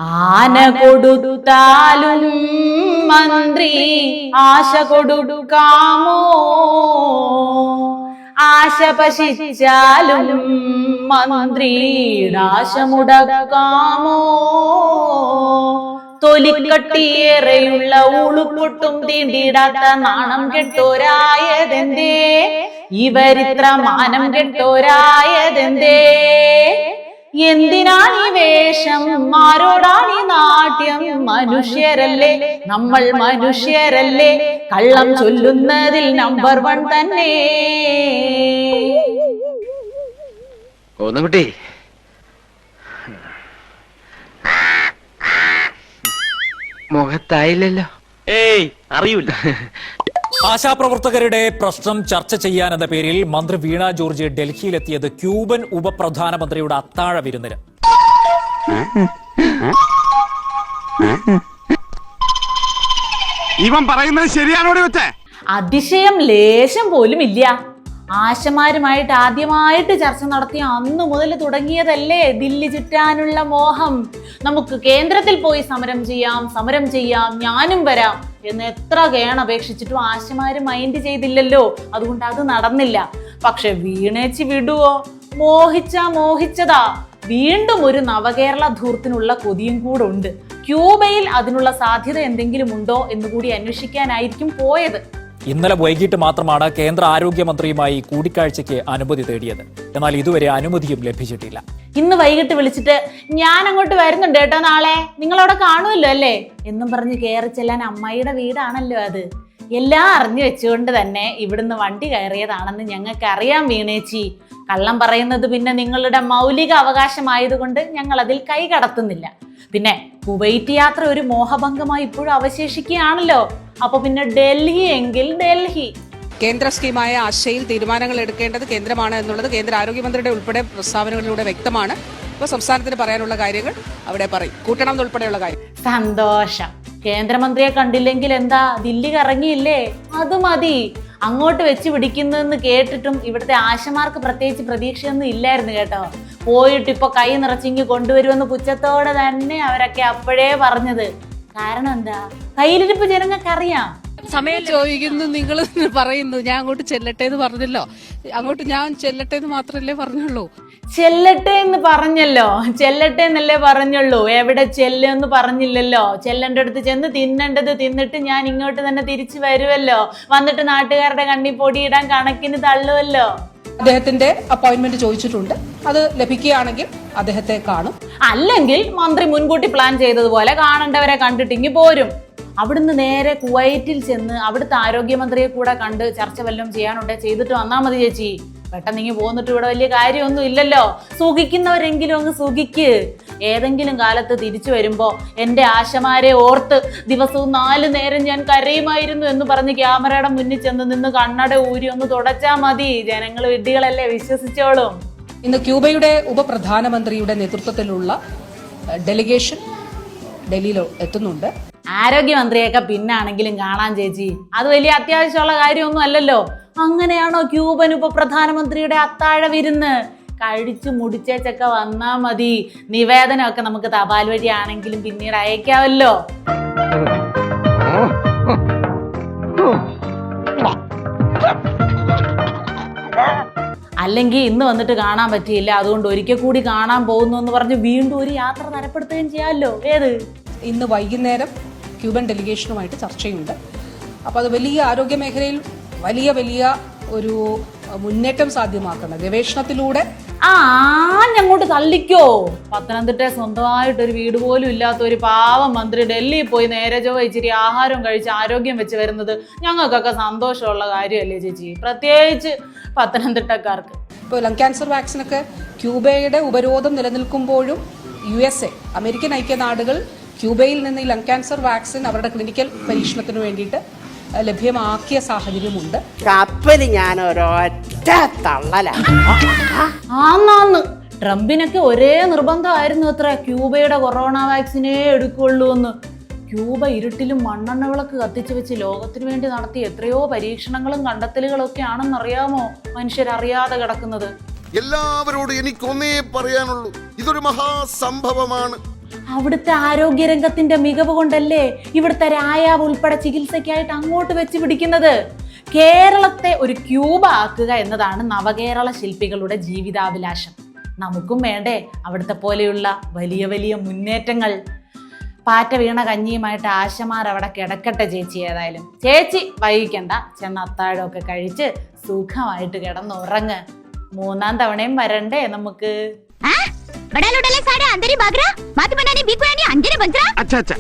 ആന കൊടുത്താലും മന്ത്രി ആശ കൊടുക്കാമോ, ആശ പശിച്ചാലും മന്ത്രി ആശ മുടക്കാമോ, തൊലിക്കട്ടിയേറെയുള്ള ഉളുപ്പൊട്ടും തീണ്ടിടാത്ത നാണം കെട്ടോരായതെന്തേ, ഇവരിത്ര മാനം കെട്ടോരായതെന്തേ, എന്തിനാണീ വേഷം, ആരോടാണീ നാട്യം, മനുഷ്യരല്ലേ നമ്മൾ മനുഷ്യരല്ലേ, കള്ളം ചൊല്ലുന്നതിൽ നമ്പർ 1 തന്നെ. കോന്നുകുട്ടി, മുഖത്തായില്ലല്ലോ. ഏയ് അറിയൂല. ആശാപ്രവർത്തകരുടെ പ്രശ്നം ചർച്ച ചെയ്യാനെന്ന പേരിൽ മന്ത്രി വീണ ജോർജ് ഡൽഹിയിലെത്തിയത് ക്യൂബൻ ഉപപ്രധാനമന്ത്രിയുടെ അത്താഴ വിരുന്നിന്. ഇവൻ പറയുന്നത് ശരിയാണോ? അതിശയം ലേശം പോലും ഇല്ല. ആശമാരുമായിട്ട് ആദ്യമായിട്ട് ചർച്ച നടത്തിയ അന്നു മുതൽ തുടങ്ങിയതല്ലേ ദില്ലി ചുറ്റാനുള്ള മോഹം. നമുക്ക് കേന്ദ്രത്തിൽ പോയി സമരം ചെയ്യാം, ഞാനും വരാം എന്ന് എത്ര കേണപേക്ഷിച്ചിട്ടും ആശമാര് മൈൻഡ് ചെയ്തില്ലല്ലോ. അതുകൊണ്ട് അത് നടന്നില്ല. പക്ഷെ വീണേച്ചി വിടുവോ? മോഹിച്ചതാ. വീണ്ടും ഒരു നവകേരള ധൂർത്തിനുള്ള കൊതിയും കൂടെ ഉണ്ട്. ക്യൂബയിൽ അതിനുള്ള സാധ്യത എന്തെങ്കിലും ഉണ്ടോ എന്നുകൂടി അന്വേഷിക്കാനായിരിക്കും പോയത്. ഇന്നലെ വൈകിട്ട് മാത്രമാണ് കേന്ദ്ര ആരോഗ്യമന്ത്രിയുമായി കൂടിക്കാഴ്ചയ്ക്ക് അനുമതി തേടിയത്. എന്നാൽ ഇതുവരെ അനുമതിയും ലഭിച്ചിട്ടില്ല. ഇന്ന് വൈകിട്ട് വിളിച്ചിട്ട് ഞാൻ അങ്ങോട്ട് വരുന്നുണ്ട് കേട്ടോ, നാളെ നിങ്ങളവിടെ കാണുമല്ലോ അല്ലേ എന്നും പറഞ്ഞ് കയറി ചെല്ലാൻ അമ്മായിയുടെ വീടാണല്ലോ അത്. എല്ലാം അറിഞ്ഞു വെച്ചുകൊണ്ട് തന്നെ ഇവിടുന്ന് വണ്ടി കയറിയതാണെന്ന് ഞങ്ങൾക്ക് അറിയാം വീണേച്ചി. കള്ളം പറയുന്നത് പിന്നെ നിങ്ങളുടെ മൗലിക അവകാശമായതുകൊണ്ട് ഞങ്ങൾ അതിൽ കൈ കടത്തുന്നില്ല. പിന്നെ കുവൈറ്റ് യാത്ര ഒരു മോഹഭംഗമായി ഇപ്പോഴും അവശേഷിക്കുകയാണല്ലോ. അപ്പൊ പിന്നെ ഡൽഹി എങ്കിൽ ഡൽഹി. കേന്ദ്ര സ്കീമായ ആശയിൽ തീരുമാനങ്ങൾ എടുക്കേണ്ടത് കേന്ദ്രമാണ് എന്നുള്ളത് കേന്ദ്ര ആരോഗ്യമന്ത്രിയുടെ ഉൾപ്പെടെ പ്രസ്താവനകളിലൂടെ വ്യക്തമാണ്. ഇപ്പോൾ സംസ്ഥാനത്തിന് പറയാനുള്ള കാര്യങ്ങൾ അവിടെ പറയും, കൂട്ടണം എന്നുൾപ്പെടെയുള്ള കാര്യം. സന്തോഷം. കേന്ദ്രമന്ത്രിയെ കണ്ടില്ലെങ്കിൽ എന്താ, ദില്ലി കറങ്ങിയില്ലേ, അത് മതി. അങ്ങോട്ട് വെച്ച് പിടിക്കുന്നതെന്ന് കേട്ടിട്ടും ഇവിടുത്തെ ആശമാർക്ക് പ്രത്യേകിച്ച് പ്രതീക്ഷയൊന്നും ഇല്ലായിരുന്നു കേട്ടോ. പോയിട്ട് ഇപ്പൊ കൈ നിറച്ചിങ്ങി കൊണ്ടുവരുമെന്ന് പുച്ഛത്തോടെ തന്നെ അവരൊക്കെ അപ്പോഴേ പറഞ്ഞത്. കാരണം എന്താ, കയ്യിലിരിപ്പ് ജനങ്ങൾക്കറിയാം. സമയം ചോദിക്കുന്നു, നിങ്ങൾ പറയുന്നു ഞാൻ അങ്ങോട്ട് ചെല്ലട്ടെ എന്ന് പറഞ്ഞല്ലോ. അങ്ങോട്ട് ഞാൻ ചെല്ലട്ടെ എന്ന് മാത്രമല്ലേ പറഞ്ഞുള്ളൂ. ചെല്ലട്ടെ എന്ന് പറഞ്ഞല്ലോ, ചെല്ലട്ടെ എന്നല്ലേ പറഞ്ഞുള്ളൂ. എവിടെ ചെല്ലുമെന്ന് പറഞ്ഞില്ലല്ലോ. ചെല്ലേണ്ട അടുത്ത് ചെന്ന് തിന്നേണ്ടത് തിന്നിട്ട് ഞാൻ ഇങ്ങോട്ട് തന്നെ തിരിച്ചു വരുമല്ലോ. വന്നിട്ട് നാട്ടുകാരുടെ കണ്ണി പൊടിയിടാൻ കണക്കിന് തള്ളുമല്ലോ. അദ്ദേഹത്തിന്റെ അപ്പോയിന്റ്മെന്റ് ചോദിച്ചിട്ടുണ്ട്. അത് ലഭിക്കുകയാണെങ്കിൽ അദ്ദേഹത്തെ കാണും. അല്ലെങ്കിൽ മന്ത്രി മുൻകൂട്ടി പ്ലാൻ ചെയ്തതുപോലെ കാണേണ്ടവരെ കണ്ടിട്ടിങ്ങി പോരും. അവിടുന്ന് നേരെ കുവൈറ്റിൽ ചെന്ന് അവിടുത്തെ ആരോഗ്യമന്ത്രിയെ കൂടെ കണ്ട് ചർച്ച വല്ലതും ചെയ്യാനുണ്ടെ ചെയ്തിട്ട് വന്നാ മതി ചേച്ചി. പെട്ടെന്ന് പോന്നിട്ട് ഇവിടെ വലിയ കാര്യമൊന്നും ഇല്ലല്ലോ. സുഖിക്കുന്നവരെങ്കിലും അങ്ങ് സുഖിക്ക്. ഏതെങ്കിലും കാലത്ത് തിരിച്ചു വരുമ്പോ എന്റെ ആശമാരെ ഓർത്ത് ദിവസവും 4 നേരം ഞാൻ കരയുമായിരുന്നു എന്ന് പറഞ്ഞ് ക്യാമറയുടെ മുന്നിൽ ചെന്ന് നിന്ന് കണ്ണട ഊരി ഒന്ന് തുടച്ചാ മതി. ജനങ്ങൾ വിഡ്ഢികളല്ലേ, വിശ്വസിച്ചോളും. ഇന്ന് ക്യൂബയുടെ ഉപപ്രധാനമന്ത്രിയുടെ നേതൃത്വത്തിലുള്ള ഡെലിഗേഷൻ ഡൽഹിയിൽ എത്തുന്നുണ്ട്. ആരോഗ്യമന്ത്രിയൊക്കെ പിന്നാണെങ്കിലും കാണാൻ ചേച്ചി, അത് വലിയ അത്യാവശ്യമുള്ള കാര്യമൊന്നും അല്ലല്ലോ. അങ്ങനെയാണോ ക്യൂബൻ ഉപപ്രധാനമന്ത്രിയുടെ അത്താഴ വിരുന്ന്? കഴിച്ചു മുടിച്ചേച്ചൊക്കെ വന്നാ മതി. നിവേദനമൊക്കെ നമുക്ക് തപാൽ വഴി ആണെങ്കിലും പിന്നീട് അയക്കാവല്ലോ. അല്ലെങ്കിൽ ഇന്ന് വന്നിട്ട് കാണാൻ പറ്റിയില്ല, അതുകൊണ്ട് ഒരിക്കൽ കൂടി കാണാൻ പോകുന്നു എന്ന് പറഞ്ഞ് വീണ്ടും ഒരു യാത്ര തരപ്പെടുത്തുകയും ചെയ്യാമല്ലോ. ഏത് ഇന്ന് വൈകുന്നേരം ക്യൂബൻ ഡെലിഗേഷനുമായിട്ട് ചർച്ചയുണ്ട്. അപ്പോൾ അത് വലിയ ആരോഗ്യ മേഖലയിൽ വലിയ ഒരു മുന്നേറ്റം സാധ്യമാക്കുന്ന ഗവേഷണത്തിലൂടെ ഞങ്ങോട്ട് തള്ളിക്കോ. പത്തനംതിട്ട സ്വന്തമായിട്ടൊരു വീട് പോലും ഇല്ലാത്ത ഒരു പാവം മന്ത്രി ഡൽഹിയിൽ പോയി നേരെ ചൊവ്വ ഇച്ചിരി ആഹാരം കഴിച്ച് ആരോഗ്യം വെച്ച് വരുന്നത് ഞങ്ങൾക്കൊക്കെ സന്തോഷമുള്ള കാര്യമല്ലേ ചേച്ചി, പ്രത്യേകിച്ച് പത്തനംതിട്ടക്കാർക്ക്. ഇപ്പോൾ ലങ് ക്യാൻസർ വാക്സിനൊക്കെ ക്യൂബയുടെ ഉപരോധം നിലനിൽക്കുമ്പോഴും USA, അമേരിക്കൻ ഐക്യനാടുകൾ ക്യൂബയിൽ നിന്ന് ഈ ലങ് ക്യാൻസർ വാക്സിൻ അവരുടെ ക്ലിനിക്കൽ പരീക്ഷണത്തിന് വേണ്ടിയിട്ട് ലഭ്യമാക്കിയ സാഹചര്യമുണ്ട്. കപ്പല് ഞാൻ ഒരൊറ്റ തള്ളലാണ്. ട്രംപിനൊക്കെ ഒരേ നിർബന്ധമായിരുന്നു അത്ര, ക്യൂബയുടെ കൊറോണ വാക്സിനേ എടുക്കുള്ളൂ എന്ന്. ക്യൂബ ഇരുട്ടിലും മണ്ണെണ്ണ വിളക്ക് കത്തിച്ചു വെച്ച് ലോകത്തിന് വേണ്ടി നടത്തിയ എത്രയോ പരീക്ഷണങ്ങളും കണ്ടെത്തലുകളും ഒക്കെ ആണെന്നറിയാമോ മനുഷ്യരറിയാതെ കിടക്കുന്നത്. എല്ലാവരോടും എനിക്കൊന്നേ പറയാനുള്ളൂ, ഇതൊരു മഹാസംഭവമാണ്. അവിടുത്തെ ആരോഗ്യരംഗത്തിന്റെ മികവ് കൊണ്ടല്ലേ ഇവിടുത്തെ രായാവ് ഉൾപ്പെടെ ചികിത്സയ്ക്കായിട്ട് അങ്ങോട്ട് വെച്ച് പിടിക്കുന്നത്. കേരളത്തെ ഒരു ക്യൂബ ആക്കുക എന്നതാണ് നവകേരള ശില്പികളുടെ ജീവിതാഭിലാഷം. നമുക്കും വേണ്ടേ അവിടുത്തെ പോലെയുള്ള വലിയ വലിയ മുന്നേറ്റങ്ങൾ? പാറ്റ വീണ കഞ്ഞിയുമായിട്ട് ആശമാർ അവിടെ കിടക്കട്ടെ ചേച്ചി. ഏതായാലും ചേച്ചി വൈകിക്കണ്ട, ചെന്ന് അത്താഴമൊക്കെ കഴിച്ച് സുഖമായിട്ട് കിടന്നുറങ്ങ്. 3ാം തവണയും വരണ്ടേ നമുക്ക്? बड़ा लोटा ले साढ़े अंदर ही भाग रहा, माथे बनाने बीक बनाने अंजने बंजरा। अच्छा अच्छा